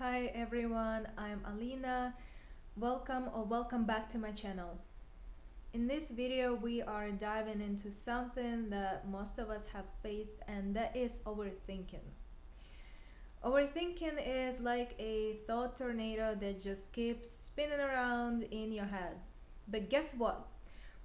Hi everyone, I'm Alina. Welcome back to my channel. In this video, we are diving into something that most of us have faced, and that is overthinking. Overthinking is like a thought tornado that just keeps spinning around in your head. But guess what?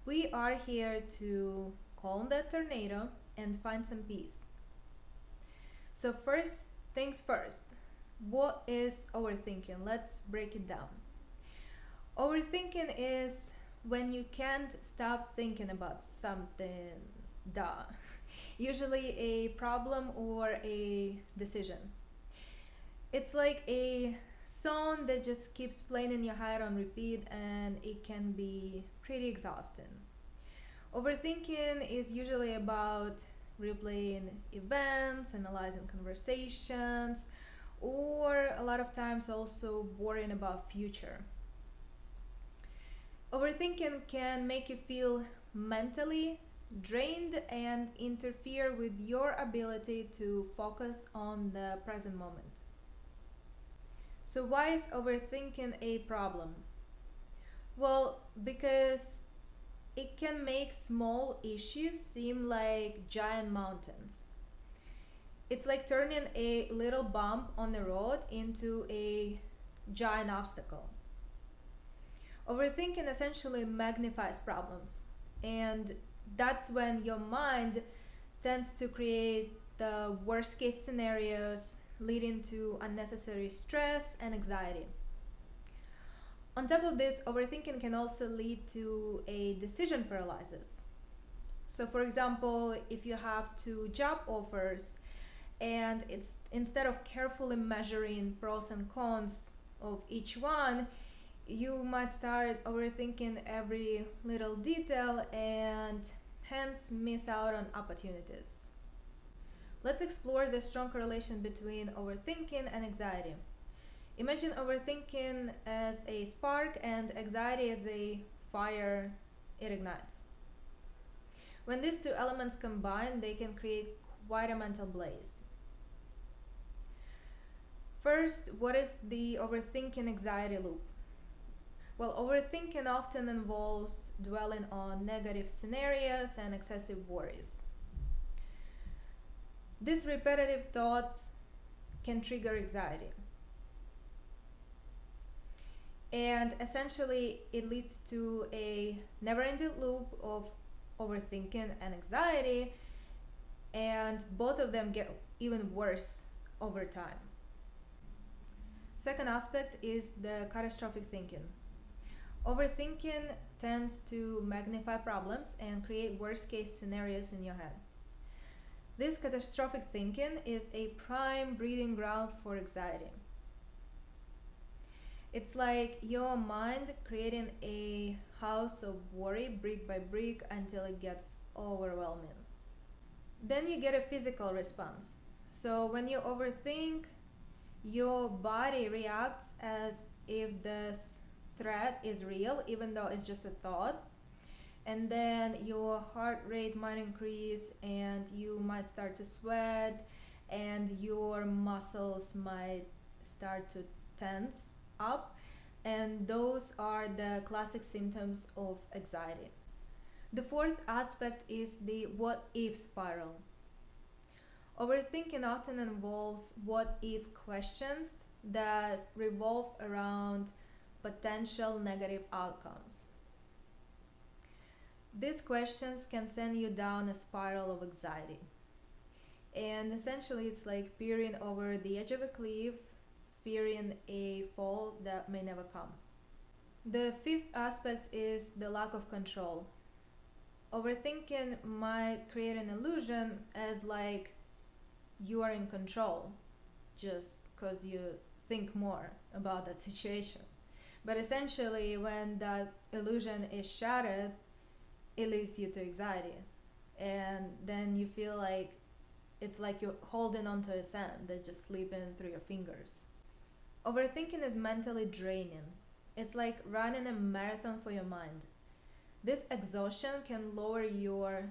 We are here to calm that tornado and find some peace. So first things first, what is overthinking? Let's break it down. Overthinking is when you can't stop thinking about something, duh. Usually a problem or a decision. It's like a song that just keeps playing in your head on repeat, and it can be pretty exhausting. Overthinking is usually about replaying events, analyzing conversations, or a lot of times also worrying about future. Overthinking can make you feel mentally drained and interfere with your ability to focus on the present moment. So why is overthinking a problem? Well, because it can make small issues seem like giant mountains. It's like turning a little bump on the road into a giant obstacle. Overthinking essentially magnifies problems, and that's when your mind tends to create the worst case scenarios, leading to unnecessary stress and anxiety. On top of this, overthinking can also lead to a decision paralysis. So, for example, if you have two job offers and it's instead of carefully measuring pros and cons of each one, you might start overthinking every little detail and hence miss out on opportunities. Let's explore the strong correlation between overthinking and anxiety. Imagine overthinking as a spark and anxiety as a fire it ignites. When these two elements combine, they can create quite a mental blaze. First, what is the overthinking anxiety loop? Well, overthinking often involves dwelling on negative scenarios and excessive worries. These repetitive thoughts can trigger anxiety. And essentially, it leads to a never ending loop of overthinking and anxiety, and both of them get even worse over time. Second aspect is the catastrophic thinking. Overthinking tends to magnify problems and create worst case scenarios in your head. This catastrophic thinking is a prime breeding ground for anxiety. It's like your mind creating a house of worry brick by brick until it gets overwhelming. Then you get a physical response. So when you overthink, your body reacts as if this threat is real, even though it's just a thought. And then your heart rate might increase, and you might start to sweat, and your muscles might start to tense up. And those are the classic symptoms of anxiety. The fourth aspect is the what if spiral. Overthinking often involves what if questions that revolve around potential negative outcomes. These questions can send you down a spiral of anxiety. And essentially, it's like peering over the edge of a cliff, fearing a fall that may never come. The fifth aspect is the lack of control. Overthinking might create an illusion as like you are in control just because you think more about that situation. But essentially, when that illusion is shattered, it leads you to anxiety. And then you feel like it's like you're holding onto a sand that's just slipping through your fingers. Overthinking is mentally draining. It's like running a marathon for your mind. This exhaustion can lower your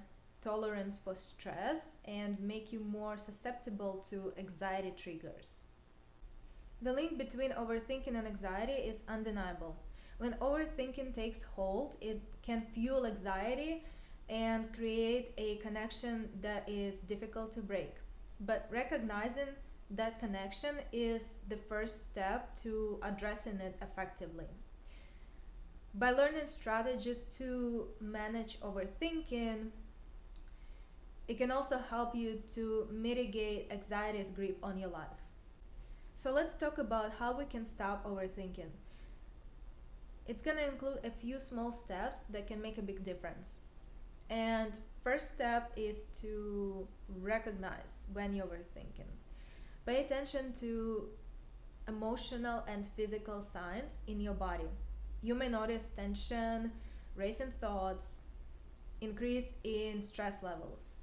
tolerance for stress and make you more susceptible to anxiety triggers. The link between overthinking and anxiety is undeniable. When overthinking takes hold, it can fuel anxiety and create a connection that is difficult to break. But recognizing that connection is the first step to addressing it effectively. By learning strategies to manage overthinking, it can also help you to mitigate anxiety's grip on your life. So let's talk about how we can stop overthinking. It's going to include a few small steps that can make a big difference. And first step is to recognize when you're overthinking. Pay attention to emotional and physical signs in your body. You may notice tension, racing thoughts, increase in stress levels.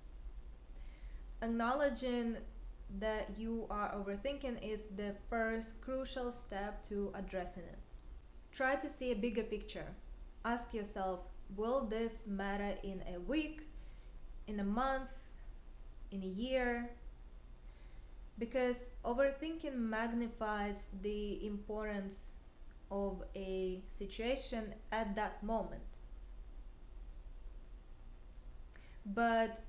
Acknowledging that you are overthinking is the first crucial step to addressing it. Try to see a bigger picture. Ask yourself, will this matter in a week, in a month, in a year? Because overthinking magnifies the importance of a situation at that moment. But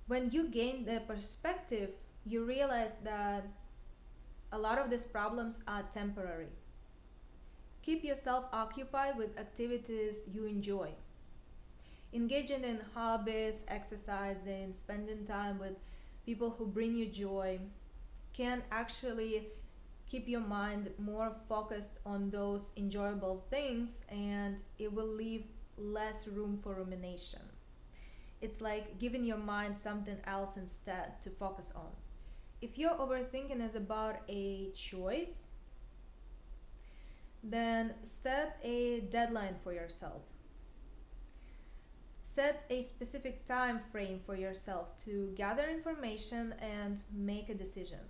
when you gain the perspective, you realize that a lot of these problems are temporary. Keep yourself occupied with activities you enjoy. Engaging in hobbies, exercising, spending time with people who bring you joy can actually keep your mind more focused on those enjoyable things, and it will leave less room for rumination. It's like giving your mind something else instead to focus on. If your overthinking is about a choice, then set a deadline for yourself. Set a specific time frame for yourself to gather information and make a decision.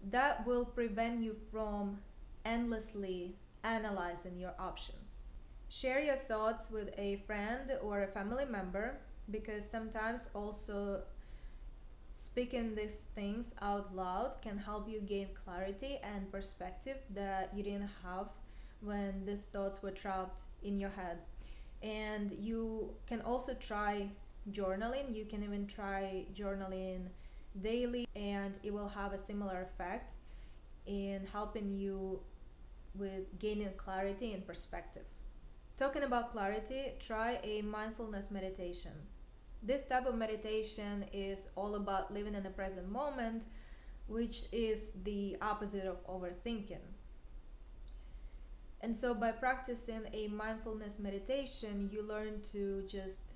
That will prevent you from endlessly analyzing your options. Share your thoughts with a friend or a family member, because sometimes also speaking these things out loud can help you gain clarity and perspective that you didn't have when these thoughts were trapped in your head. And you can also try journaling. You can even try journaling daily, and it will have a similar effect in helping you with gaining clarity and perspective. Talking about clarity, try a mindfulness meditation. This type of meditation is all about living in the present moment, which is the opposite of overthinking. And so by practicing a mindfulness meditation, you learn to just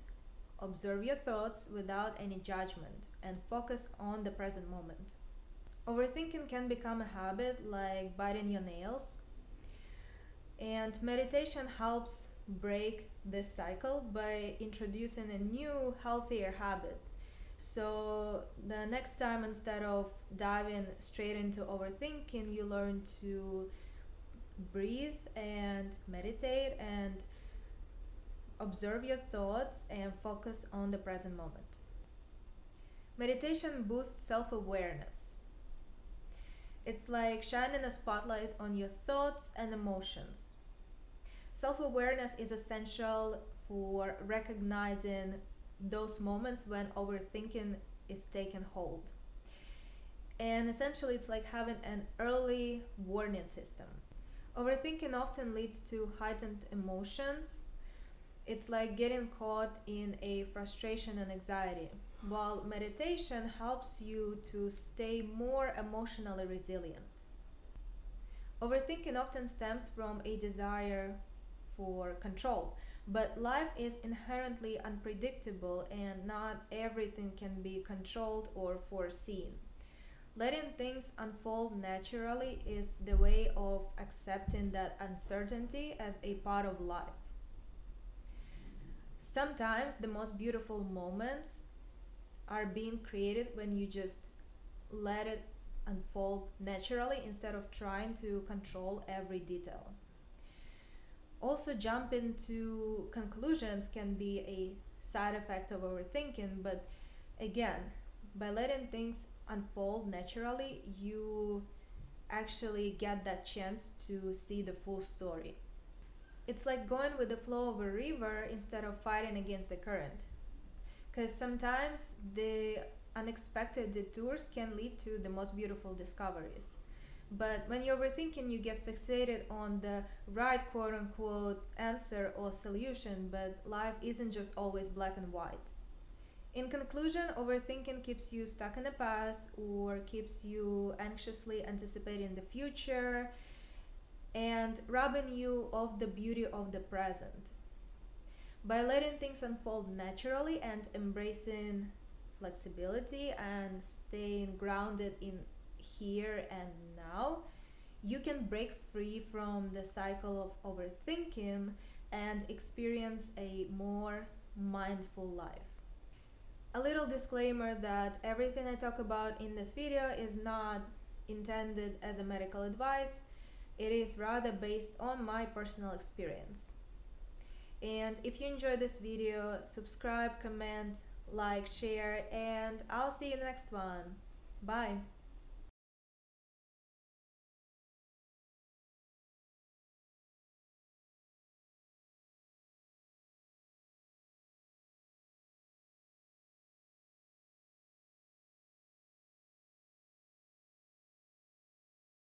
observe your thoughts without any judgment and focus on the present moment. Overthinking can become a habit like biting your nails, and meditation helps break this cycle by introducing a new, healthier habit. So the next time, instead of diving straight into overthinking, you learn to breathe and meditate and observe your thoughts and focus on the present moment. Meditation boosts self-awareness. It's like shining a spotlight on your thoughts and emotions. Self-awareness is essential for recognizing those moments when overthinking is taking hold. And essentially, it's like having an early warning system. Overthinking often leads to heightened emotions. It's like getting caught in a frustration and anxiety, while meditation helps you to stay more emotionally resilient. Overthinking often stems from a desire for control, but life is inherently unpredictable and not everything can be controlled or foreseen. Letting things unfold naturally is the way of accepting that uncertainty as a part of life. Sometimes the most beautiful moments are being created when you just let it unfold naturally instead of trying to control every detail. Also, jumping to conclusions can be a side effect of overthinking, but again, by letting things unfold naturally, you actually get that chance to see the full story. It's like going with the flow of a river instead of fighting against the current. Because sometimes the unexpected detours can lead to the most beautiful discoveries. But when you're overthinking, you get fixated on the right quote unquote answer or solution, but life isn't just always black and white. In conclusion, overthinking keeps you stuck in the past or keeps you anxiously anticipating the future and robbing you of the beauty of the present. By letting things unfold naturally and embracing flexibility and staying grounded in here and now, you can break free from the cycle of overthinking and experience a more mindful life. A little disclaimer that everything I talk about in this video is not intended as a medical advice, it is rather based on my personal experience. And if you enjoyed this video, subscribe, comment, like, share, and I'll see you in the next one. Bye!